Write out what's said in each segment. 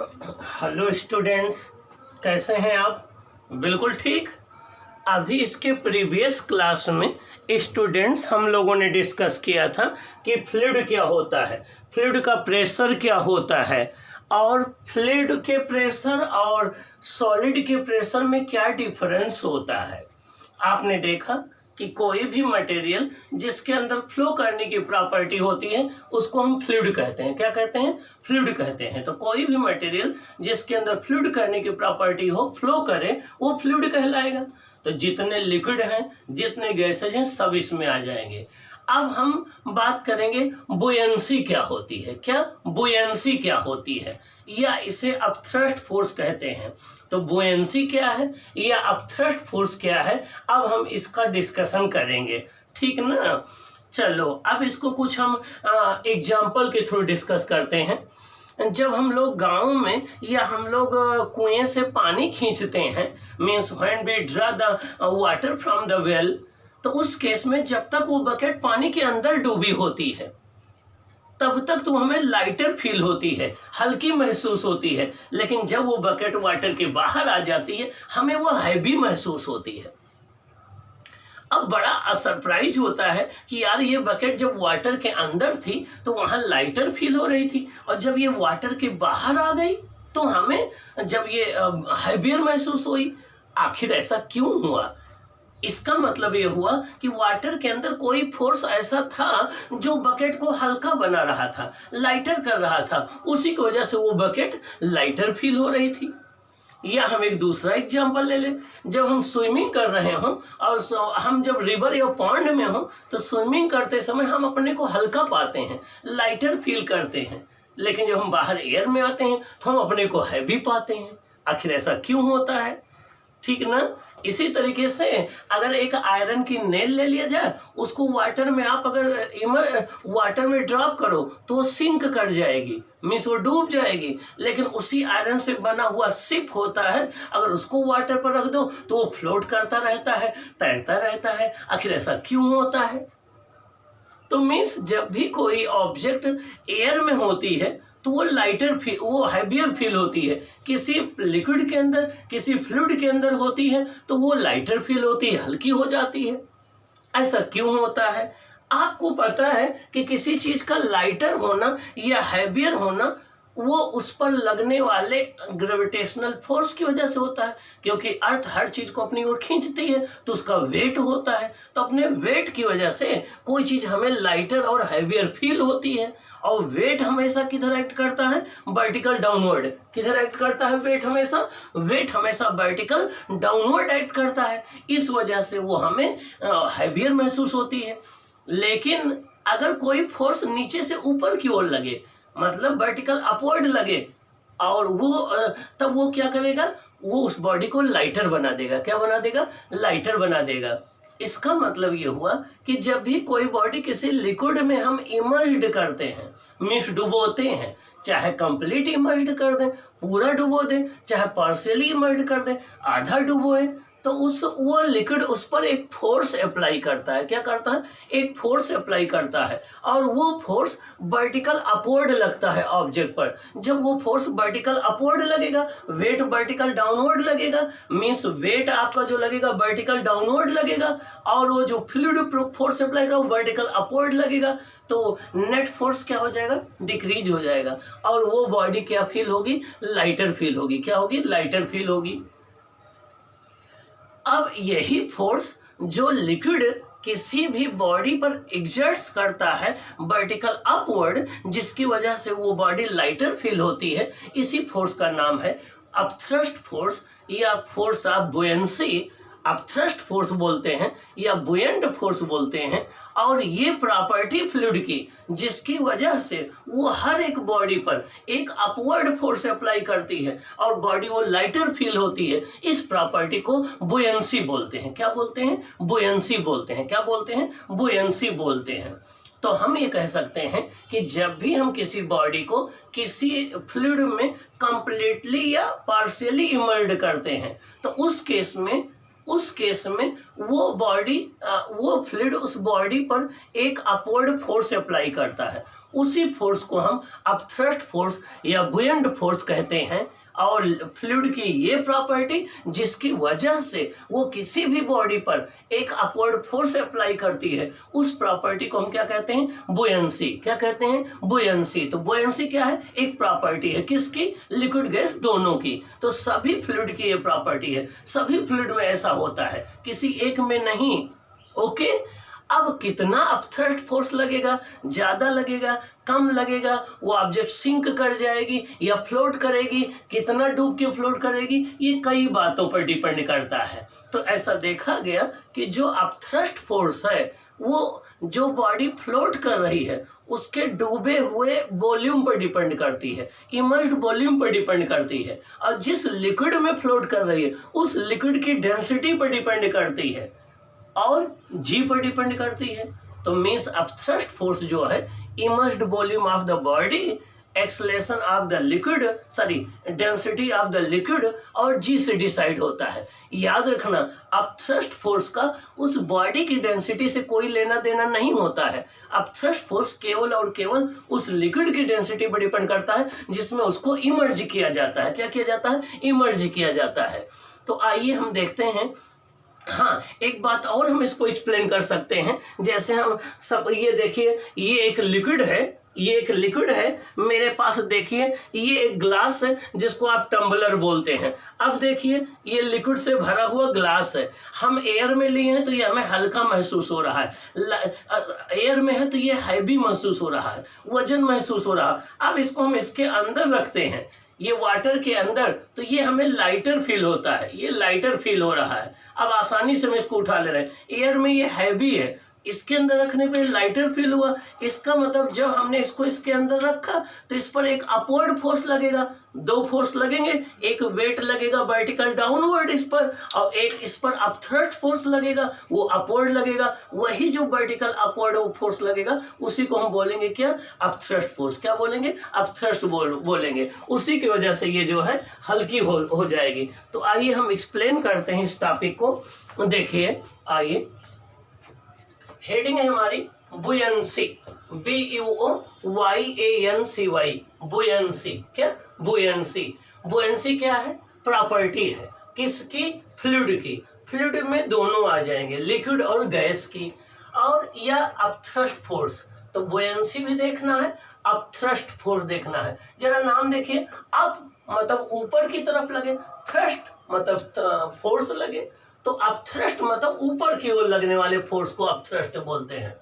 Hello students, कैसे हैं आप? बिल्कुल ठीक। अभी इसके प्रीवियस क्लास में स्टूडेंट्स हम लोगों ने डिस्कस किया था कि फ्लूइड क्या होता है, फ्लूइड का प्रेशर क्या होता है और फ्लूइड के प्रेशर और सॉलिड के प्रेशर में क्या डिफरेंस होता है। आपने देखा कि कोई भी मटेरियल जिसके अंदर फ्लो करने की प्रॉपर्टी होती है उसको हम फ्लूइड कहते हैं। क्या कहते हैं? फ्लूइड कहते हैं। तो कोई भी मटेरियल जिसके अंदर फ्लूइड करने की प्रॉपर्टी हो, फ्लो करे, वो फ्लूइड कहलाएगा। तो जितने लिक्विड हैं, जितने गैसेज हैं, सब इसमें आ जाएंगे। अब हम बात करेंगे बुयंसी क्या होती है। क्या बुयंसी क्या होती है, या इसे अपथ्रस्ट फोर्स कहते हैं। तो बुयंसी क्या है या अपथ्रस्ट फोर्स क्या है, अब हम इसका डिस्कशन करेंगे, ठीक ना। चलो अब इसको कुछ हम एग्जाम्पल के थ्रू डिस्कस करते हैं। जब हम लोग गांव में या हम लोग कुएं से पानी खींचते हैं, means when we draw the water from the well, तो उस केस में जब तक वो बकेट पानी के अंदर डूबी होती है तब तक तो हमें लाइटर फील होती है, हल्की महसूस होती है। लेकिन जब वो बकेट वाटर के बाहर आ जाती है हमें वो हैवी महसूस होती है। अब बड़ा सरप्राइज होता है कि यार ये बकेट जब वाटर के अंदर थी तो वहां लाइटर फील हो रही थी, और जब ये वाटर के बाहर आ गई तो हमें जब ये हैवियर महसूस हुई। आखिर ऐसा क्यों हुआ? इसका मतलब ये हुआ कि वाटर के अंदर कोई फोर्स ऐसा था जो बकेट को हल्का बना रहा था, लाइटर कर रहा था। उसी की वजह से वो बकेट लाइटर फील हो रही थी। या हम एक दूसरा एग्जांपल ले लें। जब हम स्विमिंग कर रहे हों और हम जब रिवर या पॉन्ड में हों तो स्विमिंग करते समय हम अपने को हल्का पाते हैं, लाइटर फील करते हैं। लेकिन जब हम बाहर एयर में आते हैं तो हम अपने को हैवी पाते हैं। आखिर ऐसा क्यों होता है? ठीक ना। इसी तरीके से अगर एक आयरन की नेल ले लिया जाए, उसको वाटर में आप अगर वाटर में ड्रॉप करो तो वो सिंक कर जाएगी, मीन्स वो डूब जाएगी। लेकिन उसी आयरन से बना हुआ शिप होता है, अगर उसको वाटर पर रख दो तो वो फ्लोट करता रहता है, तैरता रहता है। आखिर ऐसा क्यों होता है? तो मीन्स जब भी कोई ऑब्जेक्ट एयर में होती है तो वो लाइटर फील, वो हैवियर फील होती है। किसी लिक्विड के अंदर, किसी फ्लूइड के अंदर होती है तो वो लाइटर फील होती है, हल्की हो जाती है। ऐसा क्यों होता है? आपको पता है कि किसी चीज का लाइटर होना या हैवियर होना वो उस पर लगने वाले ग्रेविटेशनल फोर्स की वजह से होता है, क्योंकि अर्थ हर चीज को अपनी ओर खींचती है तो उसका वेट होता है। तो अपने वेट की वजह से कोई चीज हमें लाइटर और हैवियर फील होती है। और वेट हमेशा किधर एक्ट करता है? Vertical downward. किधर एक्ट करता है वेट? वेट हमेशा वर्टिकल डाउनवर्ड एक्ट करता है। इस वजह से वो हमें हैवियर महसूस होती है। लेकिन अगर कोई फोर्स नीचे से ऊपर की ओर लगे, मतलब वर्टिकल अपवर्ड लगे, और वो तब वो क्या करेगा? वो उस बॉडी को लाइटर बना देगा। क्या बना देगा? लाइटर बना देगा। इसका मतलब ये हुआ कि जब भी कोई बॉडी किसी लिक्विड में हम इमर्ज्ड करते हैं, मीन्स डुबोते हैं, चाहे कंप्लीट इमर्ज्ड कर दें, पूरा डुबो दें, चाहे पार्शियली इमर्ज्ड कर दें, आधा डुबोए, तो वो लिक्विड उस पर एक फोर्स अप्लाई करता है। क्या करता है? एक फोर्स अप्लाई करता है, और वो फोर्स वर्टिकल अपवर्ड लगता है ऑब्जेक्ट पर। जब वो फोर्स वर्टिकल अपवर्ड लगेगा, वेट वर्टिकल डाउनवर्ड लगेगा, मीन्स वेट आपका जो लगेगा वर्टिकल डाउनवर्ड लगेगा, और वो जो फ्लूइड फोर्स अप्लाई करेगा वर्टिकल अपवर्ड लगेगा। तो नेट फोर्स क्या हो जाएगा? डिक्रीज हो जाएगा, और वो बॉडी क्या फील होगी? लाइटर फील होगी। क्या होगी? लाइटर फील होगी। अब यही फोर्स जो लिक्विड किसी भी बॉडी पर एग्जर्ट्स करता है वर्टिकल अपवर्ड, जिसकी वजह से वो बॉडी लाइटर फील होती है, इसी फोर्स का नाम है अपथ्रस्ट फोर्स या फोर्स ऑफ बुयंसी। अपथ्रस्ट फोर्स बोलते हैं या बुयंट फोर्स बोलते हैं। और ये प्रॉपर्टी फ्लूइड की, जिसकी वजह से वो हर एक बॉडी पर एक अपवर्ड फोर्स अप्लाई करती है और बॉडी वो लाइटर फील होती है, इस प्रॉपर्टी को बुयंसी बोलते हैं। क्या बोलते हैं? बुयंसी बोलते हैं। क्या बोलते हैं? बुयंसी बोलते हैं। तो हम ये कह सकते हैं कि जब भी हम किसी बॉडी को किसी फ्लूइड में कंप्लीटली या पार्शियली इमर्ज्ड करते हैं तो उस केस में उस केस में वो फ्लूइड उस बॉडी पर एक अपवर्ड फोर्स अप्लाई करता है। उसी फोर्स को हम अपथ्रस्ट फोर्स या बुयंट फोर्स कहते हैं। और फ्लूइड की ये प्रॉपर्टी जिसकी वजह से वो किसी भी बॉडी पर एक अपवर्ड फोर्स अप्लाई करती है, उस प्रॉपर्टी को हम क्या कहते हैं? बुयंसी। क्या कहते हैं? बुयंसी। तो बुयंसी क्या है? एक प्रॉपर्टी है किसकी? लिक्विड गैस दोनों की। तो सभी फ्लूइड की ये प्रॉपर्टी है, सभी फ्लूइड में ऐसा होता है, किसी एक में नहीं। ओके, अब कितना अपथ्रस्ट फोर्स लगेगा, ज्यादा लगेगा, कम लगेगा, वो ऑब्जेक्ट सिंक कर जाएगी या फ्लोट करेगी, कितना डूब के फ्लोट करेगी, ये कई बातों पर डिपेंड करता है। तो ऐसा देखा गया कि जो अपथ्रस्ट फोर्स है वो जो बॉडी फ्लोट कर रही है उसके डूबे हुए वॉल्यूम पर डिपेंड करती है, इमर्ज्ड वॉल्यूम पर डिपेंड करती है, और जिस लिक्विड में फ्लोट कर रही है उस लिक्विड की डेंसिटी पर डिपेंड करती है और जी पर डिपेंड करती है। तो मीन्स अपथ्रस्ट फोर्स जो है immersed volume of the body, acceleration of the liquid, density of the liquid और जी से डिसाइड होता है। याद रखना, अपथ्रस्ट फोर्स का उस बॉडी की डेंसिटी से कोई लेना देना नहीं होता है। अपथ्रस्ट फोर्स केवल और केवल उस लिक्विड की डेंसिटी पर डिपेंड करता है जिसमें उसको इमर्ज किया जाता है। क्या किया जाता है? इमर्ज किया जाता है। तो आइए हम देखते हैं। हाँ, एक बात और हम इसको एक्सप्लेन कर सकते हैं। जैसे हम सब, ये देखिए, ये एक लिक्विड है, ये एक लिक्विड है मेरे पास। देखिए ये एक ग्लास है जिसको आप टम्बलर बोलते हैं। अब देखिए ये लिक्विड से भरा हुआ ग्लास है, हम एयर में लिए हैं तो ये हमें हल्का महसूस हो रहा है, एयर में है तो ये हैवी महसूस हो रहा है, वजन महसूस हो रहा है। अब इसको हम इसके अंदर रखते हैं, ये वाटर के अंदर, तो ये हमें लाइटर फील होता है, ये लाइटर फील हो रहा है। अब आसानी से हम इसको उठा ले रहे हैं। एयर में ये हैवी है, इसके अंदर रखने पे लाइटर फील हुआ। इसका मतलब जब हमने इसको इसके अंदर रखा तो इस पर एक अपवर्ड फोर्स लगेगा, दो फोर्स लगेंगे, एक वेट लगेगा वर्टिकल डाउनवर्ड इस पर, और एक इस पर अपथ्रस्ट फोर्स लगेगा, वो अपवर्ड लगेगा। वही जो वर्टिकल अपवर्ड फोर्स लगेगा उसी को हम बोलेंगे क्या? Upthrust force. क्या बोलेंगे? अपथ्रस्ट बोलेंगे। उसी की वजह से ये जो है हल्की हो जाएगी। तो आइए हम एक्सप्लेन करते हैं इस टॉपिक को। देखिए, आइए, हेडिंग है हमारी बुयंसी, BUOYANCY, बुयंसी। क्या? बुयंसी। बुयंसी क्या है? प्रॉपर्टी है किसकी? फ्लूइड की। फ्लूइड में दोनों आ जाएंगे, लिक्विड और गैस की। और या अपथ्रस्ट फोर्स, तो बुयंसी भी देखना है, अपथ्रस्ट फोर्स देखना है। जरा नाम देखिए, अप मतलब ऊपर की तरफ लगे, थ्रस्ट मतलब फोर्स लगे, तो अपथ्रस्ट मतलब ऊपर की ओर लगने वाले फोर्स को अपथ्रस्ट बोलते हैं।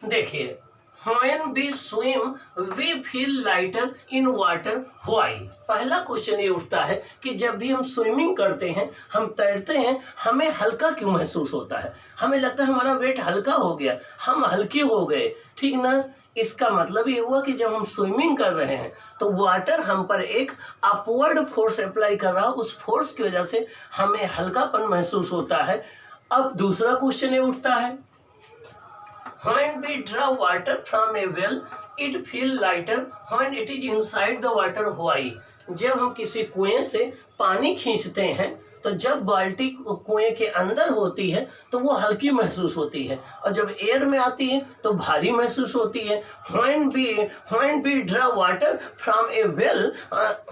देखिए, when we swim we feel lighter in water, why? पहला क्वेश्चन ये उठता है कि जब भी हम स्विमिंग करते हैं, हम तैरते हैं, हमें हल्का क्यों महसूस होता है? हमें लगता है हमारा वेट हल्का हो गया, हम हल्के हो गए, ठीक ना? इसका मतलब ये हुआ कि जब हम स्विमिंग कर रहे हैं तो वाटर हम पर एक अपवर्ड फोर्स अप्लाई कर रहा है, उस फोर्स की वजह से हमें हल्कापन महसूस होता है। अब दूसरा क्वेश्चन ये उठता है, when we draw water from a well it feel lighter when it is inside the water, why? जब हम किसी कुएं से पानी खींचते हैं तो जब बाल्टी कुएं के अंदर होती है तो वो हल्की महसूस होती है, और जब एयर में आती है तो भारी महसूस होती है। when we draw water from a well,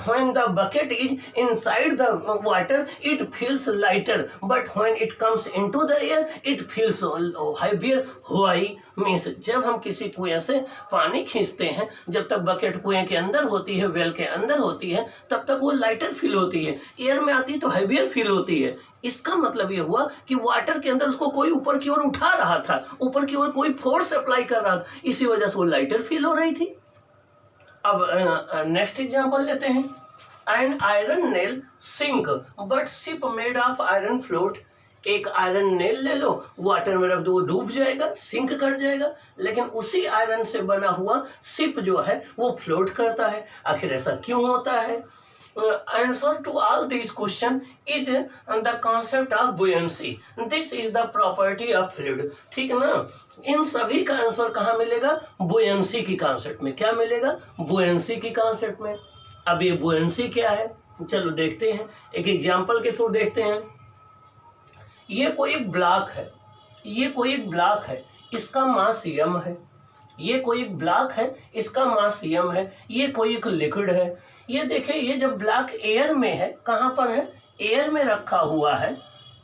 when the bucket is inside the water it feels lighter, but when it comes into the air it feels heavier, why? Means जब हम किसी कुएं से पानी खींचते हैं, जब तक बकेट कुएं के अंदर होती है, वेल के अंदर होती है, तब तक वो लाइटर फील होती है, एयर में आती है तो हैवियर फील होती है। इसका मतलब ये हुआ कि वाटर के अंदर उसको कोई ऊपर की ओर उठा रहा था, ऊपर की ओर कोई फोर्स अप्लाई कर रहा था, इसी वजह से वो लाइटर फील हो रही थी। अब नेक्स्ट एग्जांपल लेते हैं, an iron nail sink but ship made of iron float. एक आयरन नेल ले लो, वाटर में रख दो, वो डूब जाएगा, सिंक कर जाएगा, लेकिन उसी आयरन से बना हुआ शिप जो है वो फ्लोट करता है। आखिर ऐसा क्यों होता है? Answer to all this question is the concept of buoyancy, this is the property of fluid. ठीक ना? इन सभी का आंसर कहाँ मिलेगा? बुयंसी की कॉन्सेप्ट में। क्या मिलेगा? बुयंसी की कॉन्सेप्ट में। अब ये बुयंसी क्या है, चलो देखते हैं, एक एग्जाम्पल के थ्रू देखते हैं। ये कोई एक ब्लॉक है, ये कोई एक ब्लॉक है, इसका मास m है। ये कोई एक ब्लॉक है, इसका मास m है। ये कोई एक लिक्विड है। ये देखिए, ये जब ब्लॉक एयर में है, कहाँ पर है, एयर में रखा हुआ है,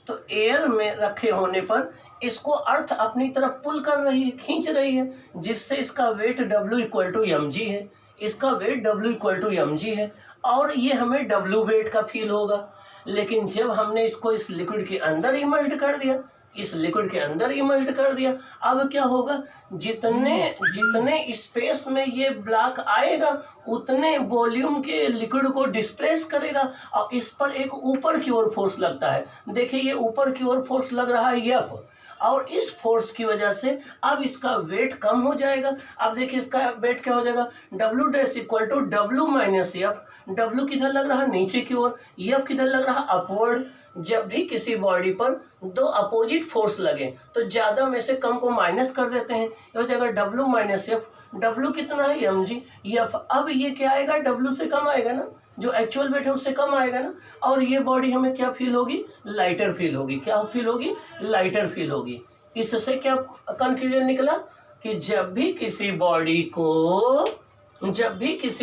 तो एयर में रखे होने पर इसको अर्थ अपनी तरफ पुल कर रही है, खींच रही है, जिससे इसका weight W equal to mg है। इसका weight W equal to mg है और ये हमें W वेट का फील होगा। लेकिन जब हमने इसको इस लिक्विड के अंदर इमर्ज्ड कर दिया, इस लिक्विड के अंदर इमर्ज्ड कर दिया, अब क्या होगा, जितने जितने स्पेस में ये ब्लॉक आएगा उतने वॉल्यूम के लिक्विड को डिस्प्लेस करेगा और इस पर एक ऊपर की ओर फोर्स लगता है। देखिए, ये ऊपर की ओर फोर्स लग रहा है F, और इस फोर्स की वजह से अब इसका वेट कम हो जाएगा। अब देखिए, इसका वेट क्या हो जाएगा, W dash equal to W minus F। W किधर लग रहा है, नीचे की ओर, F किधर लग रहा है, अपवर्ड। जब भी किसी बॉडी पर दो अपोजिट फोर्स लगे तो ज्यादा में से कम को माइनस कर देते हैं, ये हो जाएगा W माइनस F। W कितना है, mg। F अब ये क्या आएगा, W से कम आएगा ना, जो एक्चुअल वेट है उससे कम आएगा ना, और ये बॉडी हमें क्या फील होगी, लाइटर फील होगी। क्या फील होगी, लाइटर फील होगी। इससे क्या कंक्लूजन निकला कि जब भी किसी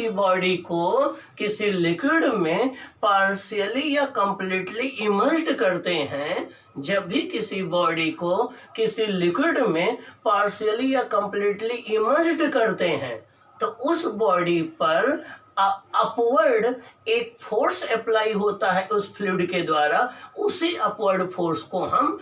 बॉडी को किसी लिक्विड में पार्शियली या कंप्लीटली इमर्ज्ड करते हैं, जब भी किसी बॉडी को किसी लिक्विड में पार्शियली या कंप्लीटली इमर्ज्ड करते हैं, तो उस बॉडी पर अपवर्ड एक फोर्स अप्लाई होता है उस फ्लूइड के द्वारा। उसी अपवर्ड फोर्स को हम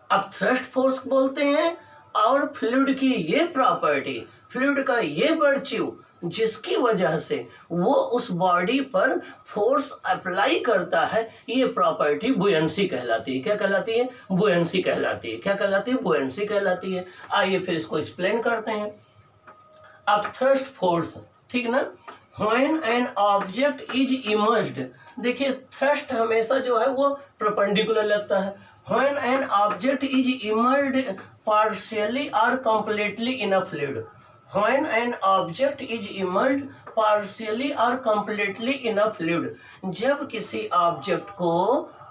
अपथ्रस्ट फोर्स बोलते हैं। और फ्लूइड की ये प्रॉपर्टी, फ्लूइड का ये वर्च्यू, जिसकी वजह से वो उस बॉडी पर फोर्स अप्लाई करता है, ये प्रॉपर्टी बुयंसी कहलाती है। क्या कहलाती है, बुयंसी कहलाती है। क्या कहलाती है, बुयंसी कहलाती है। आइए फिर इसको एक्सप्लेन करते हैं। अपथ्रस्ट फोर्स, ठीक ना, When an object is immersed, देखिए थ्रस्ट हमेशा जो है वो परपेंडिकुलर लगता है। When an object is immersed partially or completely in a fluid, when an object is immersed partially or completely in a fluid, जब किसी ऑब्जेक्ट को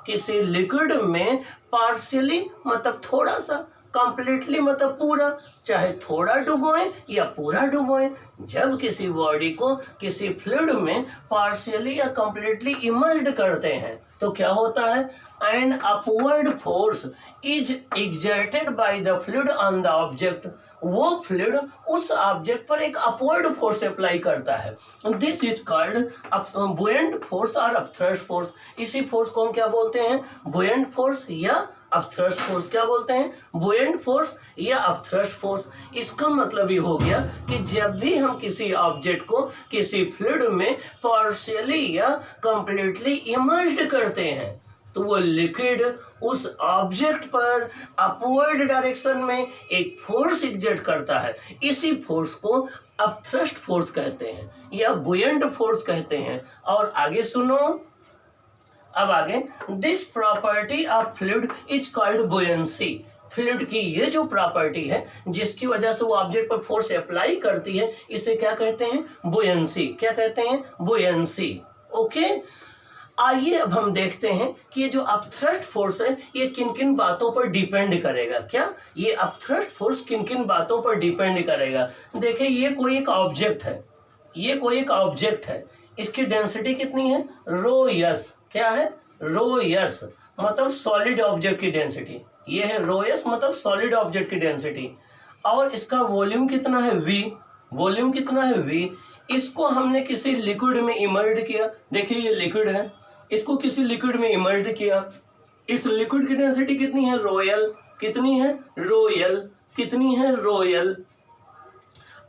किसी लिक्विड में पार्शियली मतलब थोड़ा सा, कंप्लीटली मतलब पूरा, चाहे थोड़ा डुबोएं या पूरा डुबोएं, जब किसी बॉडी को किसी फ्लूइड में पार्शियली या कंप्लीटली इमर्ज्ड करते हैं तो क्या होता है, an upward force is exerted by the fluid on the object. वो फ्लूइड उस ऑब्जेक्ट पर एक अपवर्ड फोर्स अप्लाई करता है। दिस इज कॉल्ड बुयंट फोर्स और अपथ्रस्ट फोर्स। इसी फोर्स को हम क्या बोलते हैं, बुयंट फोर्स या अपथ्रस्ट फोर्स। क्या बोलते हैं, बुयंट फोर्स या अपथ्रस्ट फोर्स। इसका मतलब ये हो गया कि जब भी हम किसी ऑब्जेक्ट को किसी फ्लूइड में पार्शियली या कंप्लीटली इमर्ज्ड करते हैं तो वो लिक्विड उस ऑब्जेक्ट पर अपवर्ड डायरेक्शन में एक फोर्स एक्सर्ट करता है। इसी फोर्स को अपथ्रस्ट फोर्स कहते हैं या बुयंट फोर्स कहते हैं। और आगे सुनो, अब आगे, this property of fluid is called buoyancy. Fluid की ये जो प्रॉपर्टी है जिसकी वजह से वो ऑब्जेक्ट पर फोर्स अप्लाई करती है, इसे क्या कहते हैं, बुयंसी। क्या कहते हैं, बुयंसी। ओके, आइए अब हम देखते हैं कि ये जो अपथ्रस्ट फोर्स है ये किन किन बातों पर डिपेंड करेगा। क्या ये अपथ्रस्ट फोर्स किन किन बातों पर डिपेंड करेगा। देखिए, ये कोई एक ऑब्जेक्ट है, ये कोई एक ऑब्जेक्ट है, इसकी डेंसिटी कितनी है, रो एस। क्या है, रो एस मतलब सॉलिड ऑब्जेक्ट की डेंसिटी। ये है रो एस मतलब सॉलिड ऑब्जेक्ट की डेंसिटी। और इसका वॉल्यूम कितना है, वी। वॉल्यूम कितना है, वी। इसको हमने किसी लिक्विड में इमर्ज्ड किया। देखिए, ये लिक्विड है, इसको किसी लिक्विड में इमर्ज्ड किया। इस लिक्विड की डेंसिटी कितनी है, रोयल। कितनी है, रोयल। कितनी है, रोयल।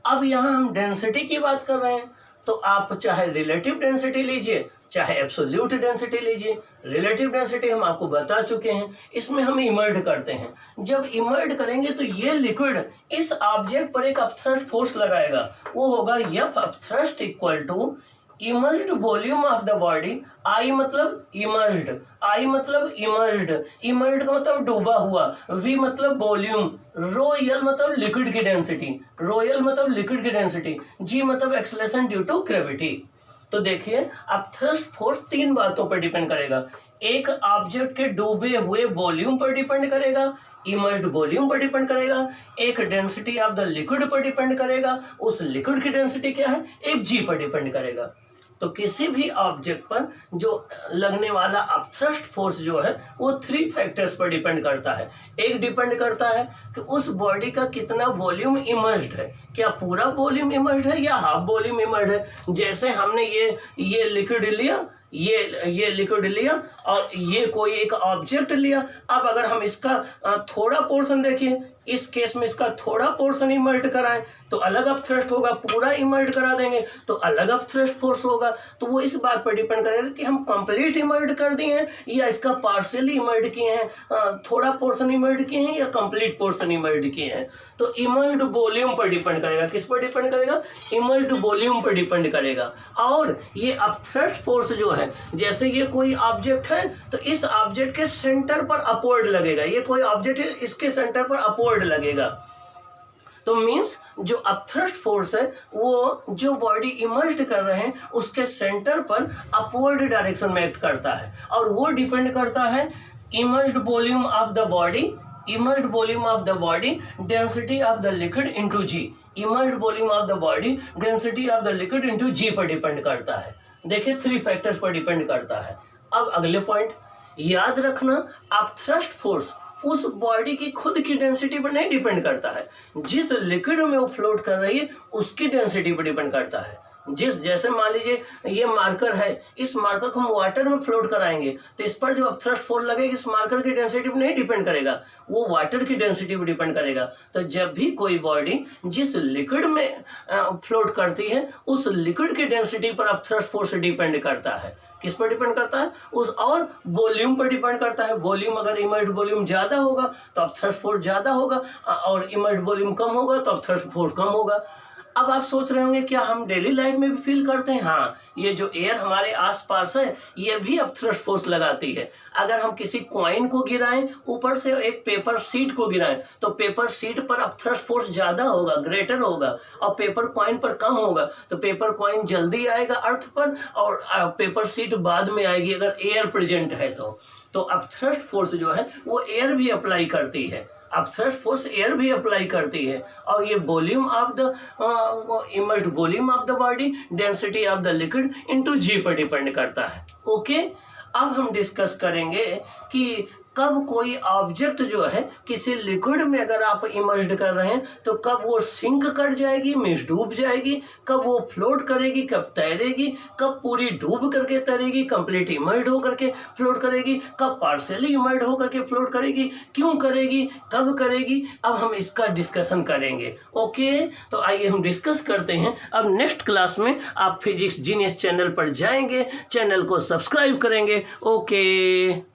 अब यहाँ हम डेंसिटी की बात कर रहे हैं तो आप चाहे रिलेटिव डेंसिटी लीजिए चाहे एब्सोल्यूट डेंसिटी लीजिए। रिलेटिव डेंसिटी हम आपको बता चुके हैं, इसमें हम इमर्ज करते हैं। जब इमर्ज करेंगे तो ये लिक्विड इस ऑब्जेक्ट पर एक अपथ्रस्ट फोर्स लगाएगा, वो होगा F upthrust equal to immersed volume of the body. I मतलब इमर्ज्ड, आई मतलब इमर्ज्ड, इमर्ज्ड का मतलब डूबा हुआ, वी मतलब वॉल्यूम, रोयल मतलब लिक्विड की डेंसिटी, रोयल मतलब लिक्विड की डेंसिटी, जी मतलब एक्सेलरेशन ड्यू टू ग्रेविटी। तो देखिए, अब थ्रस्ट फोर्स तीन बातों पर डिपेंड करेगा। एक ऑब्जेक्ट के डूबे हुए वॉल्यूम पर डिपेंड करेगा, इमर्ज्ड वॉल्यूम पर डिपेंड करेगा, एक डेंसिटी ऑफ द लिक्विड पर डिपेंड करेगा, उस लिक्विड की डेंसिटी क्या है, एक जी पर डिपेंड करेगा। तो किसी भी ऑब्जेक्ट पर जो लगने वाला अपथ्रस्ट फोर्स जो है वो 3 फैक्टर्स पर डिपेंड करता है। एक डिपेंड करता है कि उस बॉडी का कितना वॉल्यूम इमर्ज्ड है, क्या पूरा वॉल्यूम इमर्ज्ड है या हाफ वॉल्यूम इमर्ज्ड है। जैसे हमने ये लिक्विड लिया, ये लिक्विड लिया और ये कोई एक ऑब्जेक्ट लिया। अब अगर हम इसका थोड़ा पोर्शन देखिए, इस केस में इसका थोड़ा पोर्शन इमर्ज कराएं तो अलग अपथ्रस्ट होगा, पूरा इमर्ज करा देंगे तो अलग अपथ्रस्ट फोर्स होगा। तो वो इस बात पर डिपेंड करेगा कि हम कंप्लीट इमर्ज कर दिए हैं या इसका पार्शियली इमर्ज किए हैं, थोड़ा पोर्शन इमर्ज किए हैं या कंप्लीट पोर्शन इमर्ज किए हैं। तो इमर्ज्ड वॉल्यूम पर डिपेंड करेगा, किस पर डिपेंड करेगा, इमर्ज्ड वॉल्यूम पर डिपेंड करेगा। और ये अपथ्रस्ट फोर्स जो है, जैसे ये कोई ऑब्जेक्ट है तो इस ऑब्जेक्ट के सेंटर पर अपवर्ड लगेगा, ये कोई ऑब्जेक्ट है इसके सेंटर पर अपवर्ड लगेगा। तो मींस जो अपथ्रस्ट फोर्स है वो जो बॉडी इमर्ज्ड कर रहे हैं उसके सेंटर पर अपवर्ड डायरेक्शन में एक्ट करता है और वो डिपेंड करता है immersed volume of the body, immersed volume of the body, density of the liquid into g. Immersed volume of the body, density of the liquid into g पर depend करता है। देखिए 3 फैक्टर्स पर डिपेंड करता है। अब अगले पॉइंट याद रखना, अपथ्रस्ट फोर्स उस बॉडी की खुद की डेंसिटी पर नहीं डिपेंड करता है, जिस लिक्विड में वो फ्लोट कर रही है उसकी डेंसिटी पर डिपेंड करता है। जैसे मान लीजिए ये मार्कर है, इस मार्कर को हम वाटर में फ्लोट कराएंगे तो इस पर जो अपथ्रस्ट फोर्स लगेगा इस मार्कर की डेंसिटी पर नहीं डिपेंड करेगा, वो वाटर की डेंसिटी पर डिपेंड करेगा। तो जब भी कोई बॉडी जिस लिक्विड में फ्लोट करती है उस लिक्विड की डेंसिटी पर अपथ्रस्ट फोर्स डिपेंड करता है। किस पर डिपेंड करता है, उस और वॉल्यूम पर डिपेंड करता है। वॉल्यूम अगर इमर्ज्ड वॉल्यूम ज़्यादा होगा तो अपथ्रस्ट फोर्स ज़्यादा होगा और इमर्ज्ड वॉल्यूम कम होगा तो अपथ्रस्ट फोर्स कम होगा। अब आप सोच रहे होंगे क्या हम डेली लाइफ में भी फील करते हैं? हाँ, ये जो एयर हमारे आसपास है ये भी अपथ्रस्ट फोर्स लगाती है। अगर हम किसी कॉइन को गिराएं, ऊपर से एक पेपर शीट को गिराएं तो पेपर शीट पर अपथ्रस्ट फोर्स ज़्यादा होगा, ग्रेटर होगा, और पेपर कॉइन पर कम होगा। तो पेपर कॉइन जल्दी आएगा अर्थ पर और पेपर शीट बाद में आएगी अगर एयर प्रेजेंट है तो अपथ्रस्ट फोर्स जो है वो एयर भी अप्लाई करती है, अपथ्रस्ट फोर्स एयर भी अप्लाई करती है। और ये volume of the immersed volume of the body, density of the liquid into g पर डिपेंड करता है। ओके, अब हम डिस्कस करेंगे कि कब कोई ऑब्जेक्ट जो है किसी लिक्विड में अगर आप इमर्ज्ड कर रहे हैं तो कब वो सिंक कर जाएगी, मीन्स डूब जाएगी, कब वो फ्लोट करेगी, कब तैरेगी, कब पूरी डूब करके तैरेगी, कंप्लीट इमर्ज्ड होकर के फ्लोट करेगी, कब पार्शियली इमर्ज्ड होकर के फ्लोट करेगी, क्यों करेगी, कब करेगी, अब हम इसका डिस्कशन करेंगे। ओके, तो आइए हम डिस्कस करते हैं। अब नेक्स्ट क्लास में आप फिजिक्स जीनियस चैनल पर जाएंगे, चैनल को सब्सक्राइब करेंगे। ओके।